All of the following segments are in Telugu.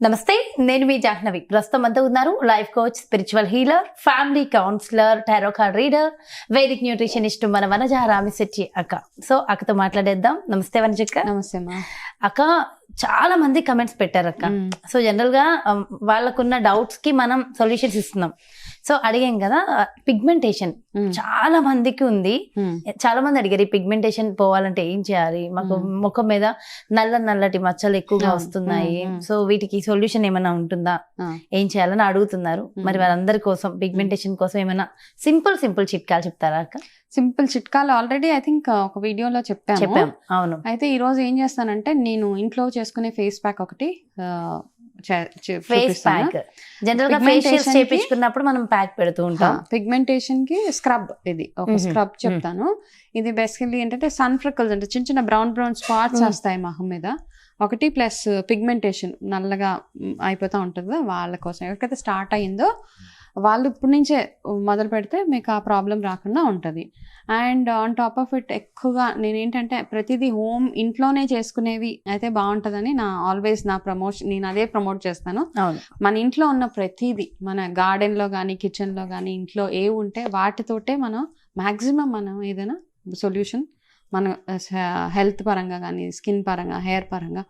నమస్తే, నేను మీ జాహ్నవి. ప్రస్తుతం అంతా ఉన్నారు life coach, spiritual healer, family counsellor, tarot card reader, Vedic nutritionist మన వనజ రామిశెట్టి అక్క. సో అక్కతో మాట్లాడేద్దాం. నమస్తే వనజక్క. నమస్తే అమ్మా. అక్క, చాలా మంది కమెంట్స్ పెట్టారు అక్క. సో జనరల్ గా వాళ్ళకున్న డౌట్స్ కి మనం సొల్యూషన్స్ ఇస్తున్నాం. సో అడిగాం కదా, పిగ్మెంటేషన్ చాలా మందికి ఉంది. చాలా మంది అడిగారు, ఈ పిగ్మెంటేషన్ పోవాలంటే ఏం చేయాలి, మాకు ముఖం మీద నల్లటి మచ్చలు ఎక్కువగా వస్తున్నాయి, సో వీటికి సొల్యూషన్ ఏమైనా ఉంటుందా, ఏం చేయాలని అడుగుతున్నారు. మరి వాళ్ళందరి కోసం పిగ్మెంటేషన్ కోసం ఏమైనా సింపుల్ చిట్కాలు చెప్తారా అక్క? సింపుల్ చిట్కాలు ఆల్రెడీ ఐ థింక్ ఒక వీడియోలో చెప్పాం. అవును. అయితే ఈ రోజు ఏం చేస్తానంటే, నేను ఇంట్లో చేసుకునే ఫేస్ ప్యాక్ ఒకటి ఫేస్ ప్యాక్. జనరల్ గా ఫేషియల్స్ చేయించుకున్నప్పుడు మనం ప్యాక్ పెడుతూ ఉంటాం. పిగ్మెంటేషన్ కి స్క్రబ్, ఇది ఒక స్క్రబ్ చెప్తాను. ఇది బేసికల్లీ ఏంటంటే సన్ ఫ్రికల్స్ అంటే చిన్న బ్రౌన్ స్పాట్స్ వస్తాయి మొహం మీద ఒకటి, ప్లస్ పిగ్మెంటేషన్ నల్లగా అయిపోతూ ఉంటుంది వాళ్ళ కోసం. ఎవరికైతే స్టార్ట్ అయ్యిందో వాళ్ళు ఇప్పటి నుంచే మొదలు పెడితే మీకు ఆ ప్రాబ్లం రాకుండా ఉంటుంది. And on top of it ఎక్కువగా నేనేంటంటే ప్రతిదీ ఇంట్లోనే చేసుకునేవి అయితే బాగుంటుందని ఆల్వేస్ నా ప్రమోషన్, నేను అదే ప్రమోట్ చేస్తాను. మన ఇంట్లో ఉన్న ప్రతిదీ, మన గార్డెన్లో కానీ కిచెన్లో కానీ ఇంట్లో ఏ ఉంటే వాటితోటే మనం మ్యాక్సిమం మనం ఏదైనా సొల్యూషన్ మన హెల్త్ పరంగా కానీ స్కిన్ పరంగా హెయిర్ పరంగా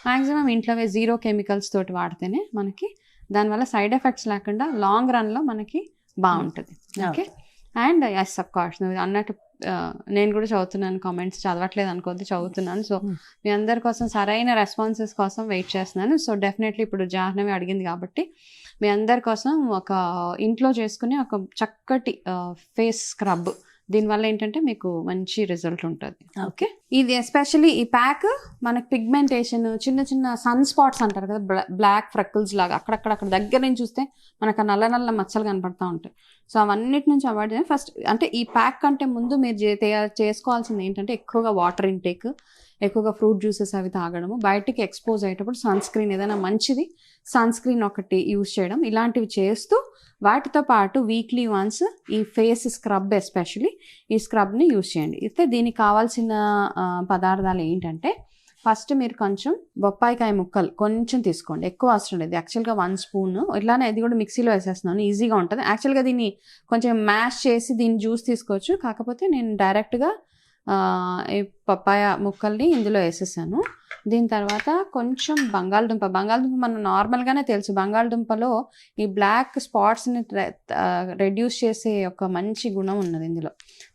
మ్యాక్సిమం ఇంట్లోవే జీరో కెమికల్స్ తోటి వాడితేనే మనకి దానివల్ల సైడ్ ఎఫెక్ట్స్ లేకుండా లాంగ్ రన్లో మనకి బాగుంటుంది. Okay. And yes of course నువ్వు అన్నట్టు నేను కూడా చదువుతున్నాను కామెంట్స్, చదవట్లేదు అనుకోద్ది, చదువుతున్నాను. సో మీ అందరి కోసం సరైన రెస్పాన్సెస్ కోసం వెయిట్ చేస్తున్నాను. సో డెఫినెట్లీ ఇప్పుడు జాహ్నవి అడిగింది కాబట్టి మీ అందరి కోసం ఒక ఇంట్లో చేసుకునే ఒక చక్కటి ఫేస్ స్క్రబ్, దీనివల్ల ఏంటంటే మీకు మంచి రిజల్ట్ ఉంటుంది. ఓకే. ఇది ఎస్పెషల్లీ ఈ ప్యాక్ మనకి పిగ్మెంటేషన్, చిన్న సన్ స్పాట్స్ అంటారు కదా, బ్లాక్ ఫ్రెక్కల్స్ లాగా అక్కడ దగ్గర నుంచి చూస్తే మనకు నల్ల మచ్చలు కనపడతా ఉంటాయి. సో అవన్నిటి నుంచి అవాయిడ్ చేయాలి. ఫస్ట్ అంటే ఈ ప్యాక్ కంటే ముందు మీరు చేసుకోవాల్సింది ఏంటంటే ఎక్కువగా వాటర్ ఇంటేక్, ఎక్కువగా ఫ్రూట్ జ్యూసెస్ అవి తాగడము, బయటికి ఎక్స్పోజ్ అయ్యేటప్పుడు సన్ స్క్రీన్ ఏదైనా మంచిది సన్ స్క్రీన్ ఒకటి యూజ్ చేయడం, ఇలాంటివి చేస్తూ వాటితో పాటు వీక్లీ వన్స్ ఈ ఫేస్ స్క్రబ్, ఎస్పెషలీ ఈ స్క్రబ్ని యూజ్ చేయండి. అయితే దీనికి కావాల్సిన పదార్థాలు ఏంటంటే, ఫస్ట్ మీరు కొంచెం బొప్పాయికాయ ముక్కలు కొంచెం తీసుకోండి, ఎక్కువ అవసరం లేదు. యాక్చువల్గా 1 స్పూన్, ఇట్లానే ఇది కూడా మిక్సీలో వేసేస్తున్నాను, ఈజీగా ఉంటుంది. యాక్చువల్గా దీన్ని కొంచెం మ్యాష్ చేసి దీన్ని జ్యూస్ తీసుకోవచ్చు, కాకపోతే నేను డైరెక్ట్గా ఈ పప్పాయ ముక్కల్ని ఇందులో వేసేసాను. దీని తర్వాత కొంచెం బంగాళదుంప మనం నార్మల్గానే తెలుసు, బంగాళదుంపలో ఈ బ్లాక్ స్పాట్స్ని రెడ్యూస్ చేసే ఒక మంచి గుణం ఉన్నది ఇందులో.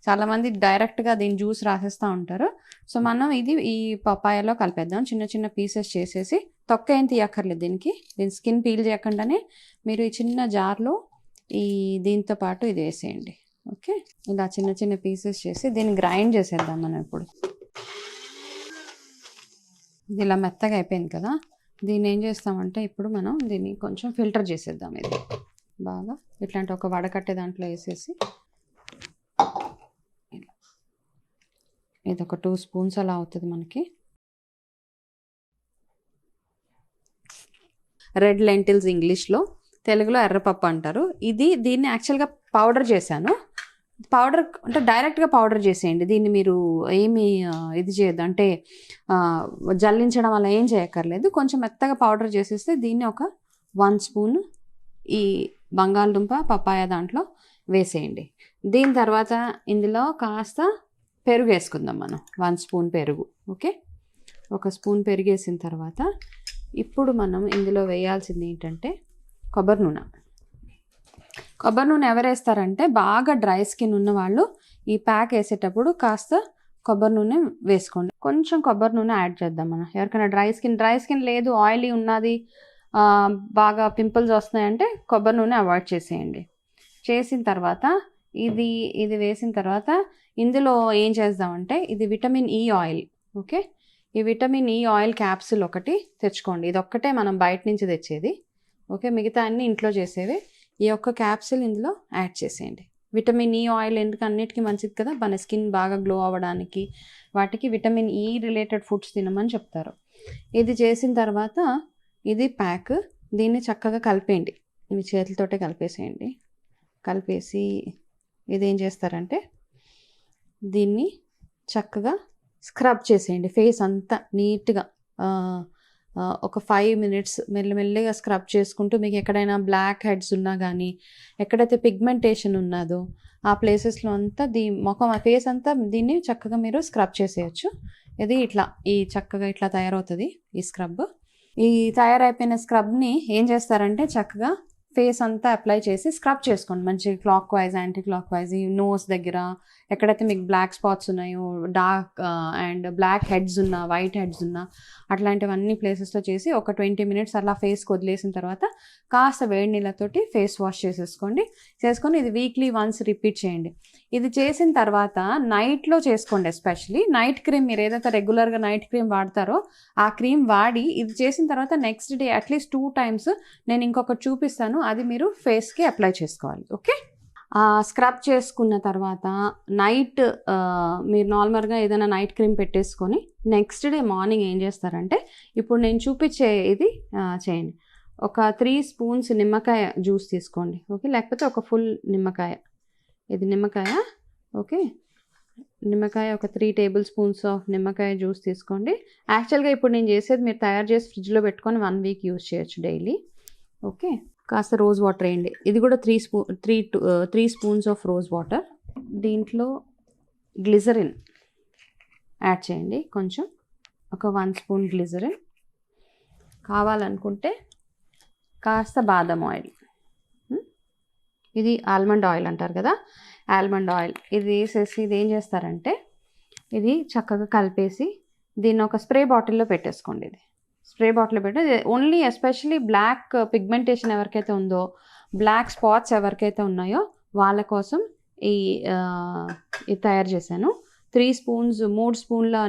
చాలామంది డైరెక్ట్గా దీని జ్యూస్ రాసేస్తూ ఉంటారు. సో మనం ఈ పప్పాయలో కలిపేద్దాం. చిన్న పీసెస్ చేసేసి, తొక్క ఏం తీయక్కర్లేదు దీని స్కిన్ పీల్ చేయకుండానే మీరు ఈ చిన్న జార్లో దీంతో పాటు ఇది వేసేయండి. ఓకే. ఇలా చిన్న పీసెస్ చేసి దీన్ని గ్రైండ్ చేసేద్దాం మనం. ఇప్పుడు ఇది ఇలా మెత్తగా అయిపోయింది కదా, దీన్ని ఏం చేస్తామంటే ఇప్పుడు మనం దీన్ని కొంచెం ఫిల్టర్ చేసేద్దాం. ఇది బాగా ఇట్లాంటి ఒక వడకట్టే దాంట్లో వేసేసి ఇది ఒక 2 స్పూన్స్ అలా అవుతుంది మనకి. రెడ్ లెంటిల్స్ ఇంగ్లీష్లో, తెలుగులో ఎర్రపప్పు అంటారు. దీన్ని యాక్చువల్గా పౌడర్ చేశాను. పౌడర్ అంటే డైరెక్ట్గా పౌడర్ చేసేయండి. దీన్ని మీరు ఏమి ఇది చేయొద్దు, అంటే జల్లించడం వల్ల ఏం చేయక్కర్లేదు. కొంచెం మెత్తగా పౌడర్ చేసేస్తే దీన్ని ఒక 1 స్పూన్ ఈ బంగాళదుంప పప్పాయ దాంట్లో వేసేయండి. దీని తర్వాత ఇందులో కాస్త పెరుగు వేసుకుందాం మనం, 1 స్పూన్ పెరుగు. ఓకే. 1 స్పూన్ పెరుగు వేసిన తర్వాత ఇప్పుడు మనం ఇందులో వేయాల్సింది ఏంటంటే కొబ్బరి నూనె ఎవరు వేస్తారంటే, బాగా డ్రై స్కిన్ ఉన్న వాళ్ళు ఈ ప్యాక్ వేసేటప్పుడు కాస్త కొబ్బరి నూనె వేసుకోండి. కొంచెం కొబ్బరి నూనె యాడ్ చేద్దాం మనం. ఎవరికైనా డ్రై స్కిన్ లేదు, ఆయిలీ ఉన్నది, బాగా పింపుల్స్ వస్తున్నాయంటే కొబ్బరి నూనె అవాయిడ్ చేసేయండి. చేసిన తర్వాత ఇది వేసిన తర్వాత ఇందులో ఏం చేద్దామంటే, ఇది విటమిన్ ఈ ఆయిల్. ఓకే. ఈ విటమిన్ ఈ ఆయిల్ క్యాప్సూల్ ఒకటి తెచ్చుకోండి. ఇది ఒక్కటే మనం బయట నుంచి తెచ్చేది. ఓకే. మిగతా అన్నీ ఇంట్లో చేసేవి. ఈ ఒక్క క్యాప్సూల్ ఇందులో యాడ్ చేసేయండి. విటమిన్ ఈ ఆయిల్ ఎందుకు అన్నిటికీ మంచిది కదా, మన స్కిన్ బాగా గ్లో అవ్వడానికి వాటికి విటమిన్ ఈ రిలేటెడ్ ఫుడ్స్ తినమని చెప్తారు. ఇది చేసిన తర్వాత ఇది ప్యాక్, దీన్ని చక్కగా కలిపేయండి. మీ చేతులతోటే కలిపేసేయండి. కలిపేసి ఇదేం చేస్తారంటే దీన్ని చక్కగా స్క్రబ్ చేసేయండి ఫేస్ అంతా నీట్గా. ఒక 5 minutes మెల్లిమెల్లిగా స్క్రబ్ చేసుకుంటూ మీకు ఎక్కడైనా బ్లాక్ హెడ్స్ ఉన్నా కానీ, ఎక్కడైతే పిగ్మెంటేషన్ ఉన్నదో ఆ ప్లేసెస్లో అంతా ఫేస్ అంతా దీన్ని చక్కగా మీరు స్క్రబ్ చేసేయచ్చు. ఇది ఈ చక్కగా ఇట్లా తయారవుతుంది ఈ స్క్రబ్. ఈ తయారైపోయిన స్క్రబ్ని ఏం చేస్తారంటే చక్కగా ఫేస్ అంతా అప్లై చేసి స్క్రబ్ చేసుకోండి మంచిగా clock wise, anti clock wise. ఈ నోస్ దగ్గర ఎక్కడైతే మీకు బ్లాక్ స్పాట్స్ ఉన్నాయో, డార్క్ అండ్ బ్లాక్ హెడ్స్ ఉన్నా, వైట్ హెడ్స్ ఉన్నా, అట్లాంటివన్నీ ప్లేసెస్లో చేసి ఒక 20 minutes అలా ఫేస్కి వదిలేసిన తర్వాత కాస్త వేడి నీళ్ళతోటి ఫేస్ వాష్ చేసుకొని ఇది వీక్లీ వన్స్ రిపీట్ చేయండి. ఇది చేసిన తర్వాత నైట్లో చేసుకోండి. ఎస్పెషలీ నైట్ క్రీమ్, మీరు ఏదైతే రెగ్యులర్గా నైట్ క్రీమ్ వాడతారో ఆ క్రీమ్ వాడి ఇది చేసిన తర్వాత నెక్స్ట్ డే అట్లీస్ట్ 2 times నేను ఇంకొకటి చూపిస్తాను, అది మీరు ఫేస్కి అప్లై చేసుకోవాలి. ఓకే, స్క్రబ్ చేసుకున్న తర్వాత నైట్ మీరు నార్మల్గా ఏదైనా నైట్ క్రీమ్ పెట్టేసుకొని నెక్స్ట్ డే మార్నింగ్ ఏం చేస్తారంటే ఇప్పుడు నేను చూపించే ఇది చేయండి. ఒక 3 spoons నిమ్మకాయ జ్యూస్ తీసుకోండి. ఓకే, లేకపోతే ఒక ఫుల్ నిమ్మకాయ, ఇది నిమ్మకాయ. ఓకే, నిమ్మకాయ ఒక 3 tablespoons ఆఫ్ నిమ్మకాయ జ్యూస్ తీసుకోండి. యాక్చువల్గా ఇప్పుడు నేను చేసేది మీరు తయారు చేసి ఫ్రిడ్జ్లో పెట్టుకొని 1 week యూజ్ చేయొచ్చు డైలీ. ఓకే, కాస్త రోజ్ వాటర్ వేయండి. ఇది కూడా 3 spoons ఆఫ్ రోజ్ వాటర్. దీంట్లో గ్లిజరిన్ యాడ్ చేయండి కొంచెం, ఒక 1 spoon గ్లిజరిన్. కావాలనుకుంటే కాస్త బాదం ఆయిల్, ఇది ఆల్మండ్ ఆయిల్ అంటారు కదా, ఆల్మండ్ ఆయిల్ ఇది వేసేసి ఇది ఏం చేస్తారంటే ఇది చక్కగా కలిపేసి దీన్ని ఒక స్ప్రే బాటిల్లో పెట్టేసుకోండి. ఇది స్ప్రే బాటిల్లో పెట్టి ఓన్లీ ఎస్పెషలీ బ్లాక్ పిగ్మెంటేషన్ ఎవరికైతే ఉందో, బ్లాక్ స్పాట్స్ ఎవరికైతే ఉన్నాయో వాళ్ళ కోసం ఇది తయారు చేశాను. 3 spoons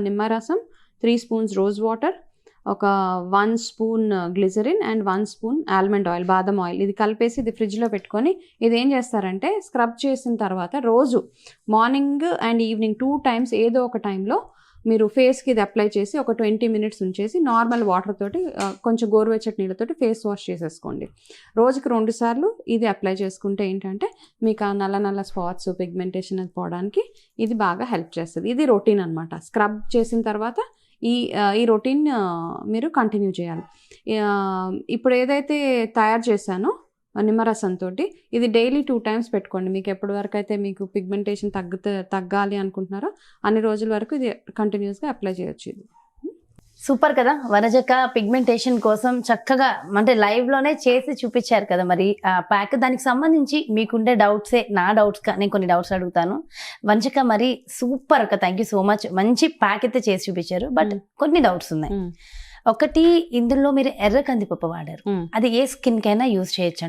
నిమ్మరసం, 3 spoons రోజ్ వాటర్, ఒక 1 spoon glycerin and 1 spoon almond oil, బాదం ఆయిల్. ఇది కలిపేసి ఇది ఫ్రిడ్జ్లో పెట్టుకొని ఇది ఏం చేస్తారంటే స్క్రబ్ చేసిన తర్వాత రోజు మార్నింగ్ అండ్ ఈవినింగ్ 2 times ఏదో ఒక టైంలో మీరు ఫేస్కి ఇది అప్లై చేసి ఒక 20 minutes ఉంచేసి నార్మల్ వాటర్ తోటి కొంచెం గోరువెచ్చటి నీళ్ళతోటి ఫేస్ వాష్ చేసేసుకోండి. రోజుకి 2 సార్లు ఇది అప్లై చేసుకుంటే ఏంటంటే మీకు ఆ నల్ల స్పాట్స్, పిగ్మెంటేషన్ అది పోవడానికి ఇది బాగా హెల్ప్ చేస్తుంది. ఇది రొటీన్ అనమాట. స్క్రబ్ చేసిన తర్వాత ఈ రొటీన్ మీరు కంటిన్యూ చేయాలి. ఇప్పుడు ఏదైతే తయారు చేశానో నిమ్మరసంతో ఇది డైలీ 2 times పెట్టుకోండి. మీకు ఎప్పటి వరకు అయితే మీకు పిగ్మెంటేషన్ తగ్గాలి అనుకుంటున్నారో అన్ని రోజుల వరకు ఇది కంటిన్యూస్గా అప్లై చేయొచ్చు. ఇది సూపర్ కదా వనజక్క, పిగ్మెంటేషన్ కోసం చక్కగా అంటే లైవ్ లోనే చేసి చూపించారు కదా. మరి ఆ ప్యాక్ దానికి సంబంధించి మీకుండే డౌట్సే నా డౌట్స్, నేను కొన్ని డౌట్స్ అడుగుతాను. వనజక్క మరి సూపర్ అక్క, థ్యాంక్ యూ సో మచ్. మంచి ప్యాక్ అయితే చేసి చూపించారు, బట్ కొన్ని డౌట్స్ ఉన్నాయి. ఒకటి, ఇందులో మీరు ఎర్ర కందిపప్పు వాడారు, అది ఏ స్కిన్ కైనా యూజ్ చేయొచ్చు?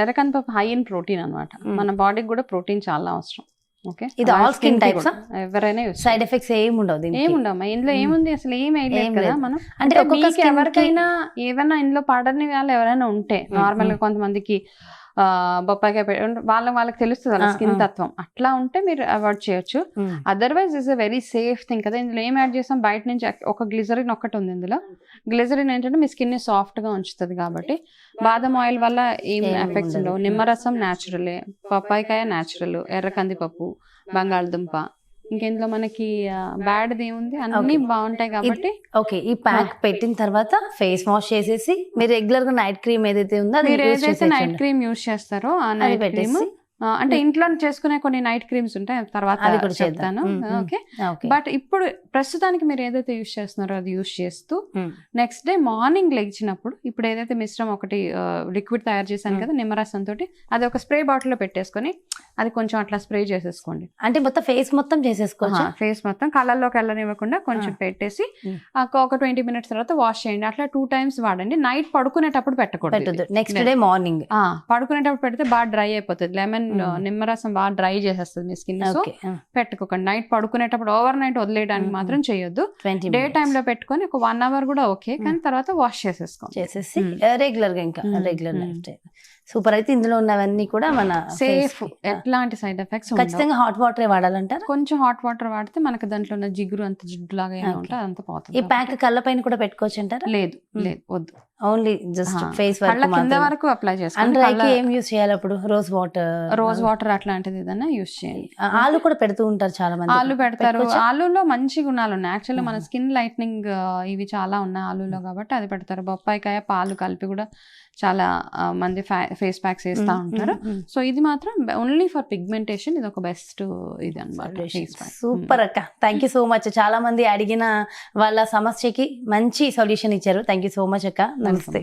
ఎర్ర కందిపప్పు హై ఇన్ ప్రోటీన్ అనమాట. మన బాడీకి కూడా ప్రోటీన్ చాలా అవసరం. ఓకే, ఇది ఆల్ స్కిన్ టైప్స్, ఎవరైనా సైడ్ ఎఫెక్ట్స్ ఏముండవు? ఏముండవు ఇందులో. ఏముంది అసలు, ఏం వేయలేదు కదా మనం. అంటే ఎవరికైనా ఏమైనా ఇందులో పడని వాళ్ళు ఎవరైనా ఉంటే నార్మల్ గా కొంతమందికి బొప్పాయికాయ వాళ్ళకి తెలుస్తుంది వాళ్ళ స్కిన్ తత్వం, అట్లా ఉంటే మీరు అవాయిడ్ చేయొచ్చు. Otherwise is a very safe thing కదా. ఇందులో ఏం యాడ్ చేస్తాం, బయట నుంచి ఒక గ్లిజరిన్ ఒకటి ఉంది ఇందులో. గ్లిజరిన్ ఏంటంటే మీ స్కిన్ ని సాఫ్ట్ గా ఉంచుతుంది కాబట్టి. బాదం ఆయిల్ వల్ల ఏం ఎఫెక్ట్స్ ఉండవు. నిమ్మరసం న్యాచురలే, పప్పాయికాయ న్యాచురల్, ఎర్ర కందిపప్పు, బంగాళదుంప, ఇంకెందులో మనకి బ్యాడ్ ఏముంది, అన్ని బాగుంటాయి కాబట్టి. ఓకే, ఈ ప్యాక్ పెట్టిన తర్వాత ఫేస్ వాష్ చేసేసి మీరు రెగ్యులర్ గా నైట్ క్రీమ్ ఏదైతే ఉందో మీరు ఏదైతే నైట్ క్రీమ్ యూజ్ చేస్తారో ఆ నైట్ క్రీమ్, అంటే ఇంట్లో చేసుకునే కొన్ని నైట్ క్రీమ్స్ ఉంటాయి, తర్వాత అది కూడా చెప్తాను. ఓకే, బట్ ఇప్పుడు ప్రస్తుతానికి మీరు ఏదైతే యూజ్ చేస్తున్నారో అది యూజ్ చేస్తూ నెక్స్ట్ డే మార్నింగ్ లేచినప్పుడు ఇప్పుడు ఏదైతే మిశ్రమం ఒకటి లిక్విడ్ తయారు చేశాను కదా నిమ్మరసం తోటి, అది ఒక స్ప్రే బాటిల్లో పెట్టేసుకొని అది కొంచెం అట్లా స్ప్రే చేసేసుకోండి. అంటే మొత్తం ఫేస్ మొత్తం చేసేసుకోవచ్చు. ఫేస్ మొత్తం కళ్ళల్లోకి వెళ్ళనివ్వకుండా కొంచెం పెట్టేసి ఒక 20 minutes తర్వాత వాష్ చేయండి. అట్లా 2 times వాడండి. నైట్ పడుకునేటప్పుడు పెట్టకూడదు. నెక్స్ట్ డే మార్నింగ్ పడుకునేటప్పుడు పెడితే బాగా డ్రై అయిపోతుంది. లెమన్ నిమ్మరసం బాగా డ్రై చేసేస్తుంది మీ స్కిన్. సో పెట్టుకోకండి. నైట్ పడుకునేటప్పుడు ఓవర్ నైట్ వదిలేయడానికి మాత్రం చేయొద్దు. డే టైమ్ లో పెట్టుకొని ఒక 1 hour కూడా ఓకే, కానీ తర్వాత వాష్ చేసేసి రెగ్యులర్ గా ఇంకా రెగ్యులర్ లైఫ్ స్టైల్. సూపర్. అయితే ఇందులో ఉన్నవన్నీ కూడా మన సేఫ్, ఎట్లాంటి సైడ్ ఎఫెక్ట్స్ ఖచ్చితంగా హాట్ వాటర్ వాడాలంటారు. కొంచెం హాట్ వాటర్ వాడితే మనకి దాంట్లో ఉన్న జిగురు అంత జిడ్డు లాగా ఏమైనా ఉంటే అదంతా పోతుంది. ఈ ప్యాక్ కళ్ళ పైన కూడా పెట్టుకోవచ్చు అంటారా? లేదు లేదు, వద్దు. ఓన్లీ జస్ట్ ఫేస్ కళ్ళ కింద వరకు అప్లై చేసుకోండి. ఏం యూస్ చేయాలి అప్పుడు? రోజ్ వాటర్ అట్లాంటిది ఏదైనా యూస్ చేయండి. ఆలు కూడా పెడుతూ ఉంటారు చాలా మంది. ఆలు పెడతారు. ఆలులో మంచి గుణాలు ఉన్నాయి. యాక్చువల్లీ మన స్కిన్ లైట్నింగ్ ఇవి చాలా ఉన్నాయి ఆలులో, కాబట్టి అది పెడతారు. బొప్పాయికాయ పాలు కలిపి కూడా చాలా మంది ఫేస్ ప్యాక్స్ వేస్తూ ఉంటారు. సో ఇది మాత్రం ఓన్లీ ఫర్ పిగ్మెంటేషన్, ఇది ఒక బెస్ట్ ఇది అన్నమాట. సూపర్ అక్క, థ్యాంక్ యూ సో మచ్. చాలా మంది అడిగిన వాళ్ళ సమస్యకి మంచి సొల్యూషన్ ఇచ్చారు. థ్యాంక్ యూ సో మచ్ అక్క. నమస్తే.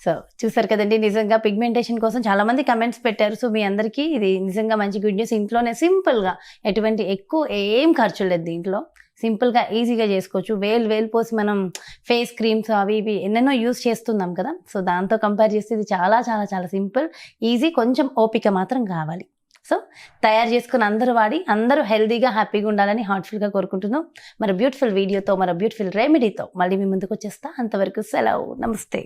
సో చూసారు కదండి, నిజంగా పిగ్మెంటేషన్ కోసం చాలా మంది కమెంట్స్ పెట్టారు. సో మీ అందరికీ ఇది నిజంగా మంచి గుడ్ న్యూస్. ఇంట్లోనే సింపుల్ గా, ఎటువంటి ఎక్కువ ఏం ఖర్చు లేదు దీంట్లో, సింపుల్ గా ఈజీగా చేసుకోవచ్చు. వేలు పోసి మనం ఫేస్ క్రీమ్స్ అవి ఇవి ఎన్నెన్నో యూస్ చేస్తున్నాం కదా. సో దాంతో కంపేర్ చేస్తే ఇది చాలా చాలా చాలా సింపుల్, ఈజీ, కొంచెం ఓపిక మాత్రం కావాలి. సో తయారు చేసుకుని అందరూ వాడి అందరూ హెల్దీగా హ్యాపీగా ఉండాలని హార్ట్ఫుల్గా కోరుకుంటున్నాం. మరి బ్యూటిఫుల్ వీడియోతో, మరి బ్యూటిఫుల్ రెమెడీతో మళ్ళీ మీ ముందుకు వచ్చేస్తా. అంతవరకు సెలవు. నమస్తే.